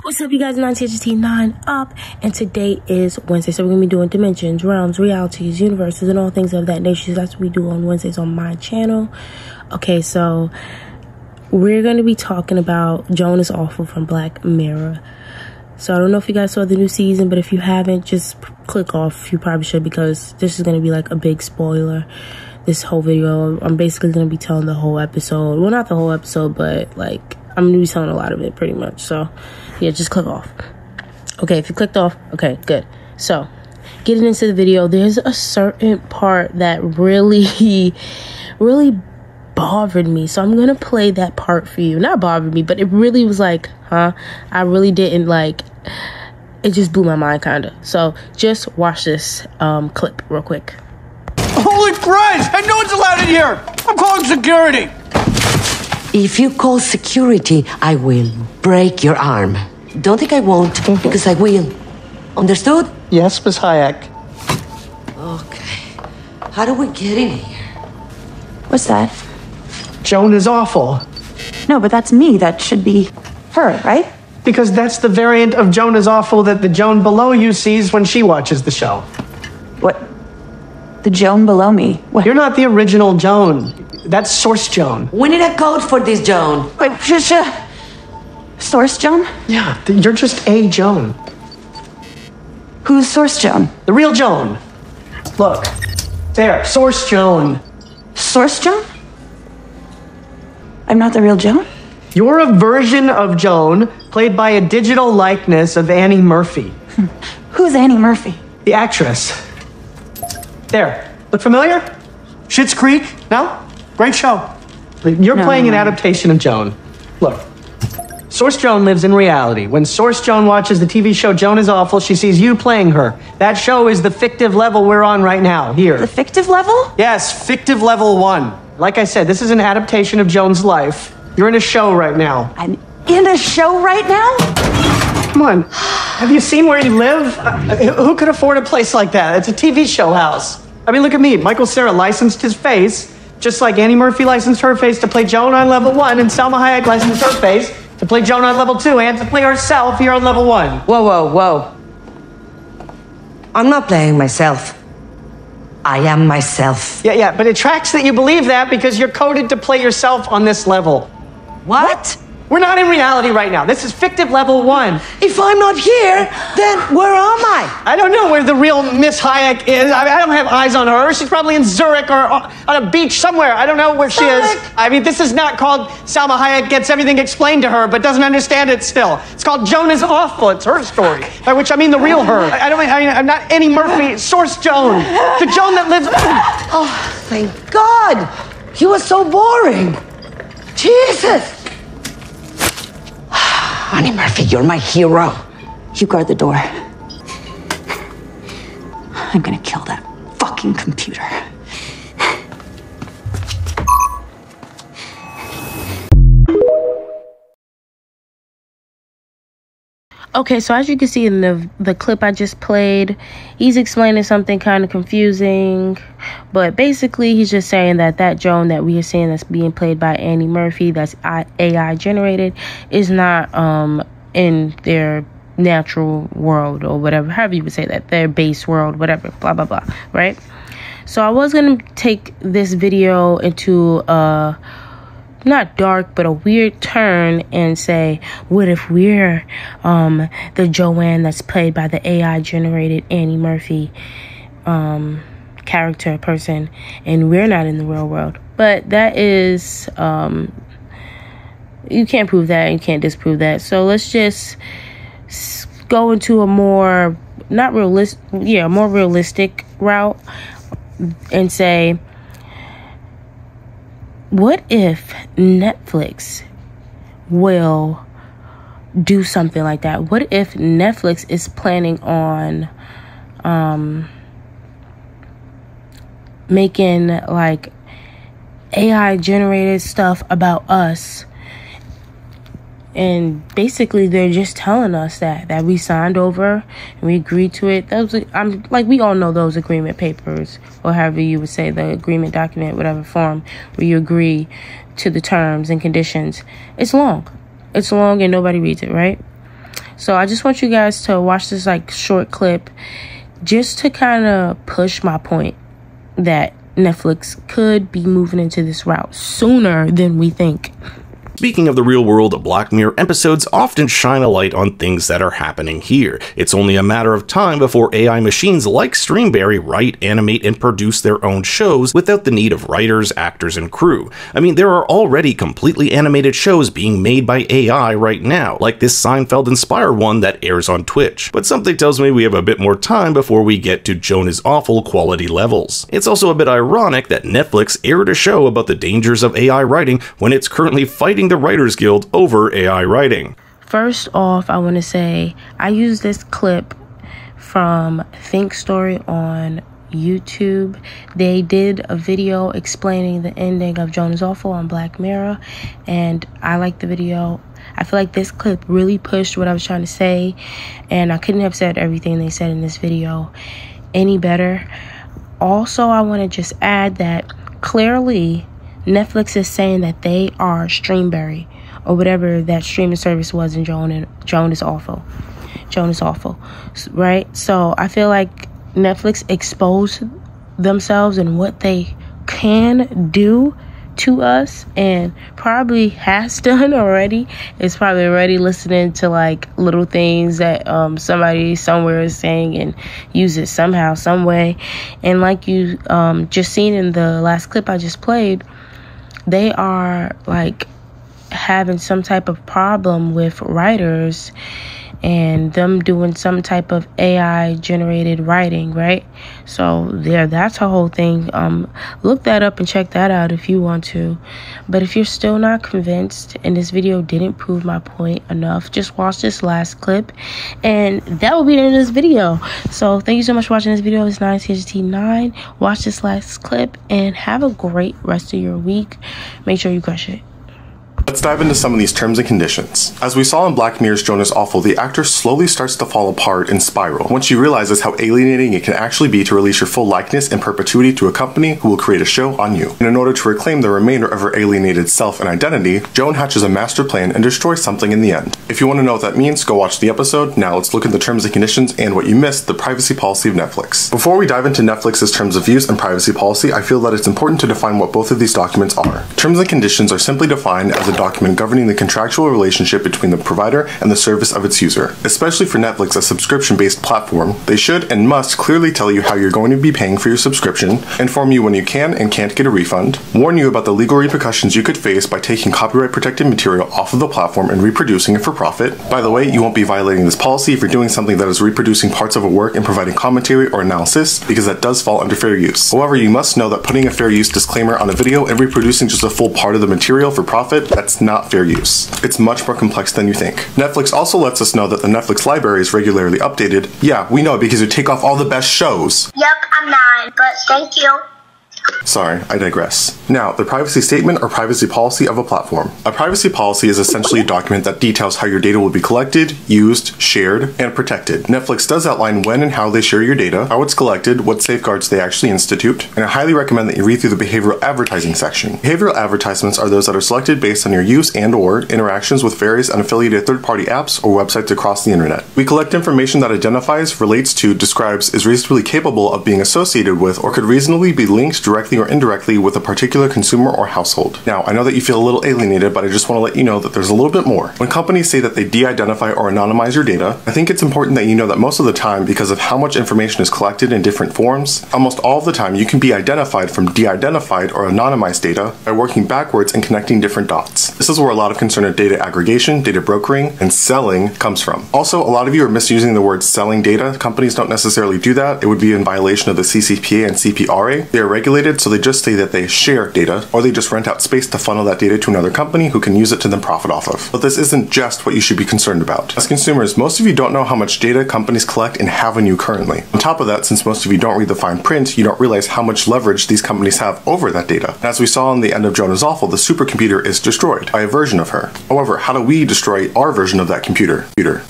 What's up, you guys? 9 up, and today is Wednesday, so we're gonna be doing dimensions, realms, realities, universes, and all things of that nature. That's what we do on Wednesdays on my channel. Okay, so we're gonna be talking about Joan is Awful from Black Mirror. So I don't know if you guys saw the new season, but if you haven't, just click off. You probably should, because this is gonna be like a big spoiler. This whole video, I'm basically gonna be telling the whole episode. Well, not the whole episode, but like I'm gonna be telling a lot of it pretty much. So yeah, just click off. Okay, if you clicked off, okay, good. So getting into the video, there's a certain part that really bothered me. So I'm gonna play that part for you. Not bothered me, but it really was like, huh? I really didn't like, it just blew my mind kinda. So just watch this clip real quick. Holy Christ! Hey, no one's allowed in here! I'm calling security! If you call security, I will break your arm. Don't think I won't, because I will. Understood? Yes, Miss Hayek. Okay. How do we get in here? What's that? Joan is awful. No, but that's me. That should be her, right? Because that's the variant of Joan is awful that the Joan below you sees when she watches the show. What? The Joan below me? What? You're not the original Joan. That's Source Joan. We need a code for this, Joan. Wait, Source Joan? Yeah, you're just a Joan. Who's Source Joan? The real Joan. Look. There, Source Joan. Source Joan? I'm not the real Joan? You're a version of Joan played by a digital likeness of Annie Murphy. Who's Annie Murphy? The actress. There. Look familiar? Schitt's Creek? No? Great show. You're playing an adaptation of Joan. Look. Source Joan lives in reality. When Source Joan watches the TV show Joan is Awful, she sees you playing her. That show is the fictive level we're on right now, here. The fictive level? Yes, fictive level 1. Like I said, this is an adaptation of Joan's life. You're in a show right now. I'm in a show right now? Come on. Have you seen where you live? Who could afford a place like that? It's a TV show house. I mean, look at me. Michael Cera licensed his face, just like Annie Murphy licensed her face to play Joan on level 1, and Salma Hayek licensed her face to play Joan on level 2, and to play herself here on level 1. Whoa. I'm not playing myself. I am myself. Yeah, but it tracks that you believe that because you're coded to play yourself on this level. What? We're not in reality right now. This is fictive level 1. If I'm not here, then where am I? I don't know where the real Miss Hayek is. I don't have eyes on her. She's probably in Zurich or on a beach somewhere. I don't know where she is. I mean, this is not called Salma Hayek gets everything explained to her but doesn't understand it still. It's called Joan is Awful. It's her story. By which I mean the real her. I'm not Annie Murphy. Source Joan. The Joan that lives... Oh, thank God. He was so boring. Jesus. Annie Murphy, you're my hero. You guard the door. I'm gonna kill that fucking computer. Okay, so as you can see in the clip I just played, he's explaining something kind of confusing, but basically he's just saying that Joan that we are seeing that's being played by Annie Murphy, that's AI generated, is not in their natural world or whatever, however you would say that, their base world, whatever, blah blah blah, right? So I was gonna take this video into not dark, but a weird turn and say, what if we're the Joanne that's played by the AI generated Annie Murphy character person, and we're not in the real world? But that is you can't prove that, you can't disprove that. So let's just go into a more more realistic route and say, what if Netflix will do something like that? What if Netflix is planning on making like AI generated stuff about us, and basically they're just telling us that we signed over and we agreed to it. We all know those agreement papers, or however you would say, the agreement document, whatever form, where you agree to the terms and conditions. It's long and nobody reads it, right? So I just want you guys to watch this like short clip just to kind of push my point that Netflix could be moving into this route sooner than we think. Speaking of the real world, Black Mirror episodes often shine a light on things that are happening here. It's only a matter of time before AI machines like Streamberry write, animate, and produce their own shows without the need of writers, actors, and crew. I mean, there are already completely animated shows being made by AI right now, like this Seinfeld-inspired one that airs on Twitch. But something tells me we have a bit more time before we get to Joan is Awful quality levels. It's also a bit ironic that Netflix aired a show about the dangers of AI writing when it's currently fighting the Writers Guild over AI writing. First off, I want to say I used this clip from Think Story on YouTube. They did a video explaining the ending of Joan is Awful on Black Mirror, and I liked the video. I feel like this clip really pushed what I was trying to say, and I couldn't have said everything they said in this video any better. Also, I want to just add that clearly Netflix is saying that they are Streamberry or whatever that streaming service was in Joan is Awful. Joan is Awful, right? So I feel like Netflix exposed themselves and what they can do to us, and probably has done already. It's probably already listening to like little things that somebody somewhere is saying and use it somehow, some way. And like you just seen in the last clip I just played, they are like having some type of problem with writers and them doing some type of AI generated writing, right? So there, that's a whole thing. Look that up and check that out if you want to. But if you're still not convinced and this video didn't prove my point enough, just watch this last clip and that will be the end of this video. So thank you so much for watching this video. It's 9CHT9. Watch this last clip and have a great rest of your week. Make sure you crush it. Let's dive into some of these terms and conditions. As we saw in Black Mirror's Joan is Awful, the actor slowly starts to fall apart and spiral once she realizes how alienating it can actually be to release your full likeness in perpetuity to a company who will create a show on you. And in order to reclaim the remainder of her alienated self and identity, Joan hatches a master plan and destroys something in the end. If you want to know what that means, go watch the episode. Now let's look at the terms and conditions and what you missed, the privacy policy of Netflix. Before we dive into Netflix's terms of use and privacy policy, I feel that it's important to define what both of these documents are. Terms and conditions are simply defined as a document governing the contractual relationship between the provider and the service of its user. Especially for Netflix, a subscription-based platform, they should and must clearly tell you how you're going to be paying for your subscription, inform you when you can and can't get a refund, warn you about the legal repercussions you could face by taking copyright-protected material off of the platform and reproducing it for profit. By the way, you won't be violating this policy if you're doing something that is reproducing parts of a work and providing commentary or analysis, because that does fall under fair use. However, you must know that putting a fair use disclaimer on a video and reproducing just a full part of the material for profit, that's not fair use. It's much more complex than you think. Netflix also lets us know that the Netflix library is regularly updated. Yeah, we know because you take off all the best shows. Yep, I'm 9, but thank you. Sorry, I digress. Now, the privacy statement or privacy policy of a platform. A privacy policy is essentially a document that details how your data will be collected, used, shared, and protected. Netflix does outline when and how they share your data, how it's collected, what safeguards they actually institute, and I highly recommend that you read through the behavioral advertising section. Behavioral advertisements are those that are selected based on your use and/or interactions with various unaffiliated third-party apps or websites across the internet. We collect information that identifies, relates to, describes, is reasonably capable of being associated with, or could reasonably be linked directly or indirectly with a particular consumer or household. Now, I know that you feel a little alienated, but I just want to let you know that there's a little bit more. When companies say that they de-identify or anonymize your data, I think it's important that you know that most of the time, because of how much information is collected in different forms, almost all of the time you can be identified from de-identified or anonymized data by working backwards and connecting different dots. This is where a lot of concern of data aggregation, data brokering, and selling comes from. Also, a lot of you are misusing the word selling data. Companies don't necessarily do that. It would be in violation of the CCPA and CPRA. They are regulated, so they just say that they share data, or they just rent out space to funnel that data to another company who can use it to then profit off of. But this isn't just what you should be concerned about. As consumers, most of you don't know how much data companies collect and have on you currently. On top of that, since most of you don't read the fine print, you don't realize how much leverage these companies have over that data. And as we saw in the end of Joan is Awful, the supercomputer is destroyed by a version of her. However, how do we destroy our version of that computer?